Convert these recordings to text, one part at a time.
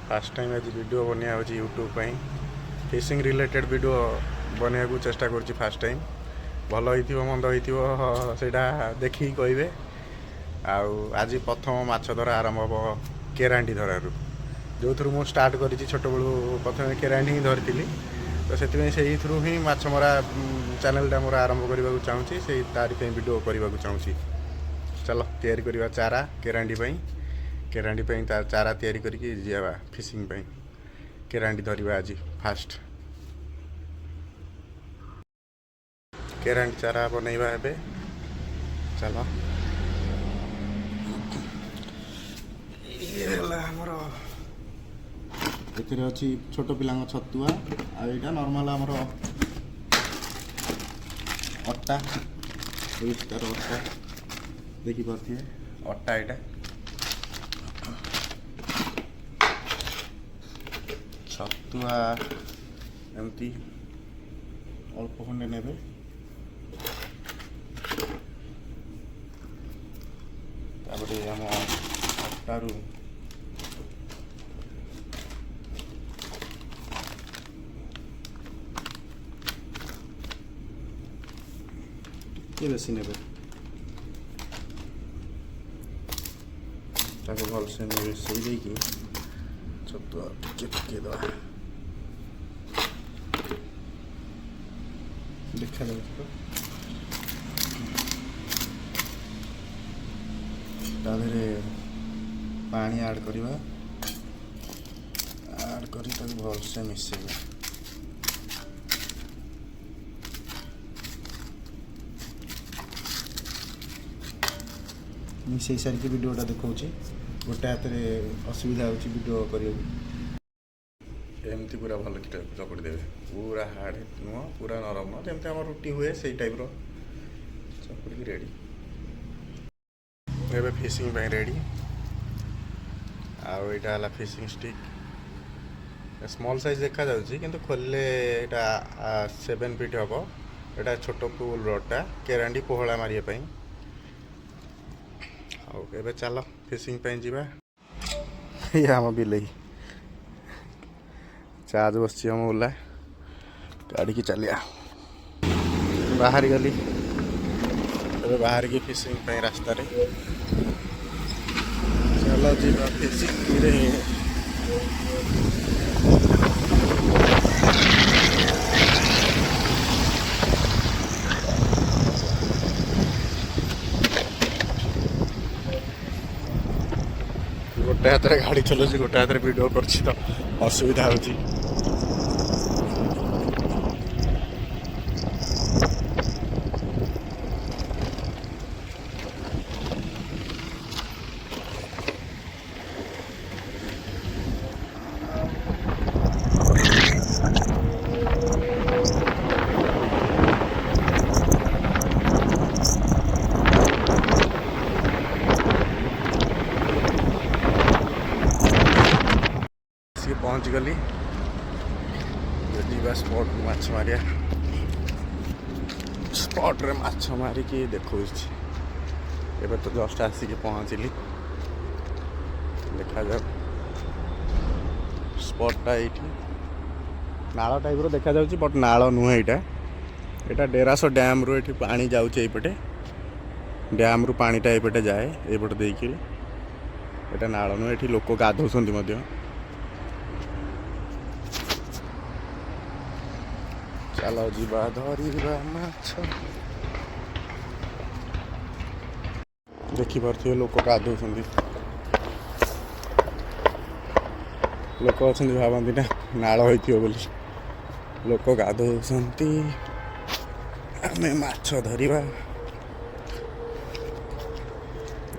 Fast time आज video बनया हो यूट्यूब पे फिशिंग रिलेटेड वीडियो बनया को चेष्टा कर फास्ट टाइम भल हो मंद हो देखिए कहे आज प्रथम माछ धरा आरंभ हम केरांडी धरारू जो थ्रु मु स्टार्ट करी छोट बड़ू प्रथम केरांडी ही धरी तो से थ्रु ही माछ मरा चैनलटा मोर आरंभ करने को चाहूँगी से तारीफ वीडियो करने को चाहूँगी। चलो तैयारी करवा चारा केरांडी केरांडी चारा तैयारी करके जावा फिशिंग केरांडी धरवा आज फास्ट केरांडी चारा बनैबा एबे चलो हमर एथिरे अछि छोट पिलांग छतुआ आ एटा नॉर्मल हमर अट्टा परिष्कार अट्टा देखि पाथिए अट्टा एटा छतुआ एमती अल्प खंडे नेबे तापरे हम अट्टारू ये बेसी नेबे ताको भल से मिसई देकी छतुआ टिके पके दवा देखा जाए ताधरे पानी ऐड करवा ऐड करी ताको भल से मिसई मिसई सारी वीडियोटा देखा गोटे हाथ में असुविधा होडियो करमती पूरा भल चकड़ी देवे पूरा हार्ड नुह पूरा नरम नुह जमी आम रुटी हुए से टाइप चकड़ी रेडी एबे fishing ready आईटा fishing stick small size देखा जाउछि किंतु खोलले एटा 7 फीट हम एटा छोट पुल रडटा केरांडी पोहला मारिया पई एबे चलो फिशिंग पे जीवा ये हम बिलई चार्ज बस हम ओला गाड़ी की चलिया बाहर गली बाहर की फिशिंग पे रास्ता रे चलो जीवा फिशिंग रे गोटे हाथ में गाड़ी चलाऊँ गोटे हाथ में वीडियो कर असुविधा होची पहुँच गली जीवा स्पॉट माछ मारिया स्पॉट रे माछ मारिकी देखो एबे तो जस्ट आसिक पहुँचली देखा जाओ स्पॉटा ये नाल टाइप रो देखा जाउछि बट नाल नुहे एटा डेरास डैम रो एठी पानी जाउछि एपटे डैम रू पानीटा एपटे जाए एपटे देकी एटा नाल नुहे एठी लोक गाधौछन्ति मध्य चलो जीवा धरिबा माछ देखी पार्थिबे लोक गाधौछन्ति लोक अछन्ति भाबन्ति ना नाଳ होइथियो बोली लोक गाधौछन्ति आमे माछ धरिबा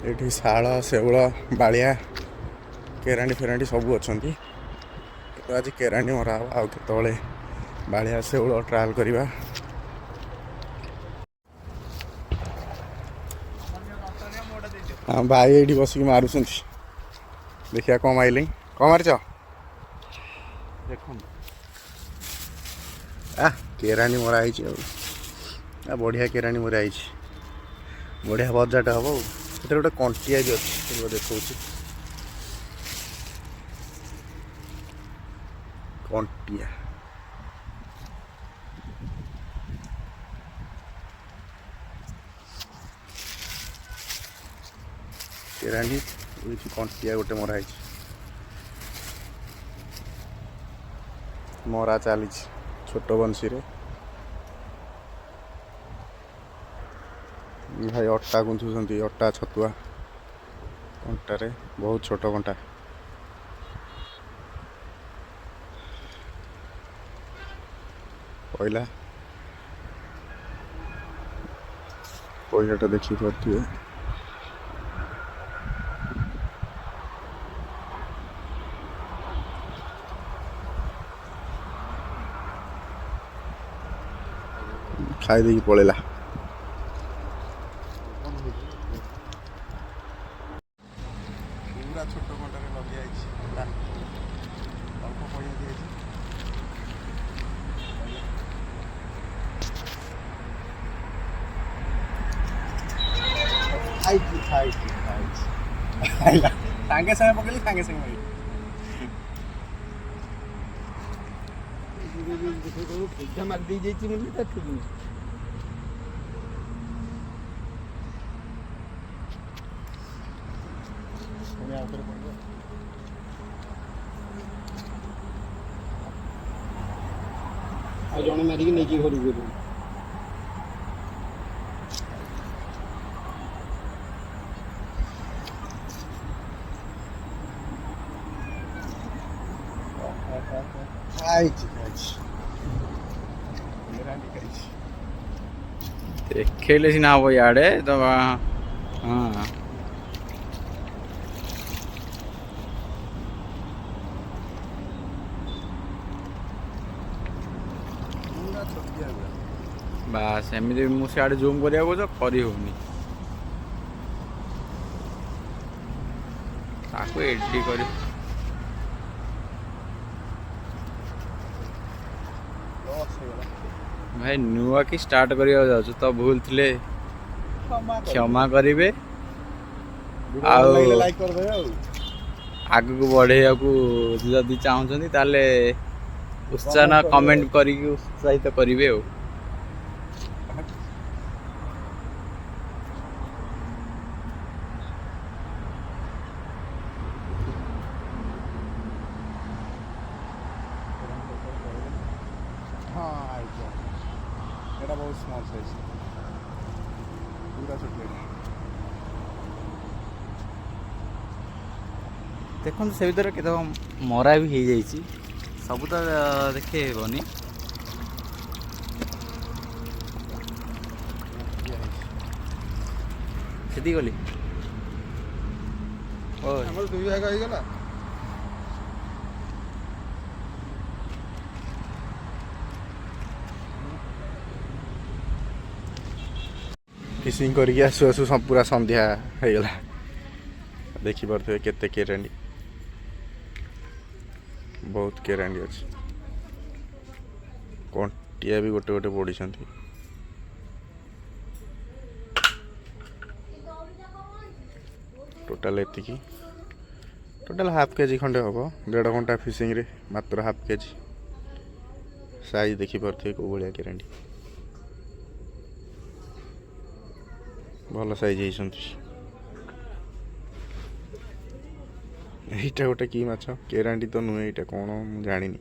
एठी शाଳ ଶେଉଳ ବାଳିଆ केरांडी फेरांडी सब अछन्ति तो आज केरांडी मरा आउ केतବେଳେ बाड़िया शेउल ट्रायल करवा हाँ भाई ये बसिक मारुंट देखिया कम मारे कम मारिच देख केरानी मराई बढ़िया केरानी मराई बढ़िया बजारटा हम गोटे कंटिया भी अच्छे देखा କଣ୍ଟିଆ କେରାଣ୍ଡି ଏଇଠି କଣ୍ଟିଆ ଗୋଟେ ମରା ହେଇଛି ମରା ଚାଲିଛି ଛୋଟ ବଂଶୀରେ ଭାଇ ଅଟା ଗୁନ୍ଥୁଛନ୍ତି ଅଟା ଛତୁଆ କଣ୍ଟାରେ ବହୁତ ଛୋଟ କଣ୍ଟା ପଇଲାଟା ଦେଖିପାରୁଥିବେ ଖାଇ ଦେଇକି ପଳେଇଲା ପୁରା ଛୋଟ କଣ୍ଟାରେ ଲଗିଯାଇଛି ଅଳ୍ପ ପଇସା ଦିଆଯାଇଛି ଖାଇଛି ସାଙ୍ଗେ ସାଙ୍ଗେ ପକେଇଲି ସାଙ୍ଗେ ସାଙ୍ଗେ ମାରିଲି ମାରି ଦେଇଯାଇଛି ବୋଲି ତା ଠିକ୍ ନାହିଁ ଆଉ ଜଣେ ମାରିକି ନେଇକି ଘରକୁ ଗଲୁ ଦେଖେଇଲେ ସିନା ହବ ଇଆଡ଼େ ତ ହଁ ବାସ୍ ଏମିତି ମୁଁ ସିଆଡ଼େ ଜୁମ୍ କରିବାକୁ କହୁଛ କରି ହେଉନି ତାକୁ ଏଡିଟ୍ କରି ଭାଇ ନୂଆ କି ଷ୍ଟାର୍ଟ କରିବାକୁ ଯାଉଛୁ ତ ଭୁଲ ଥିଲେ କ୍ଷମା କରିବେ ଆଉ ଆଗକୁ ବଢ଼େଇବାକୁ ଯଦି ଚାହୁଁଛନ୍ତି ତାହେଲେ ଉତ୍ସାହ କମେଣ୍ଟ କରିକି ଉତ୍ସାହିତ କରିବେ ଆଉ এটা ବହୁତ ସ୍ମଲ୍ ସାଇଜ୍ ପୁରା ଛୋଟ ଦେଖନ୍ତୁ ସେ ଭିତରେ କେତେ ମରା ବି ହେଇଯାଇଛି ସବୁ ତ ଦେଖେଇ ହେବନି ସେତିକି ଗଲି ଆମର 2 ଭାଗ ହେଇଗଲା ଫିସିଂ କରିକି ଆସୁ ଆସୁ ପୁରା ସନ୍ଧ୍ୟା ହେଇଗଲା ଦେଖିପାରୁଥିବେ କେତେ କେରାଣ୍ଡି ବହୁତ କେରାଣ୍ଡି ଅଛି କଣ୍ଟିଆ ବି ଗୋଟେ ଗୋଟେ ପଡ଼ିଛନ୍ତି ଟୋଟାଲ ଏତିକି ଟୋଟାଲ ହାଫ୍ କେଜି ଖଣ୍ଡେ ହେବ 1.5 ଘଣ୍ଟା ଫିସିଂରେ ମାତ୍ର ହାଫ୍ କେଜି ସାଇଜ୍ ଦେଖିପାରୁଥିବେ କେଉଁ ଭଳିଆ କେରାଣ୍ଡି ଭଲ ସାଇଜ୍ ହେଇଛନ୍ତି এইটা ଗୋଟେ କି ମାଛ କେରାଣ୍ଡି ତ ନୁହେଁ ଏଇଟା କ'ଣ ମୁଁ ଜାଣିନି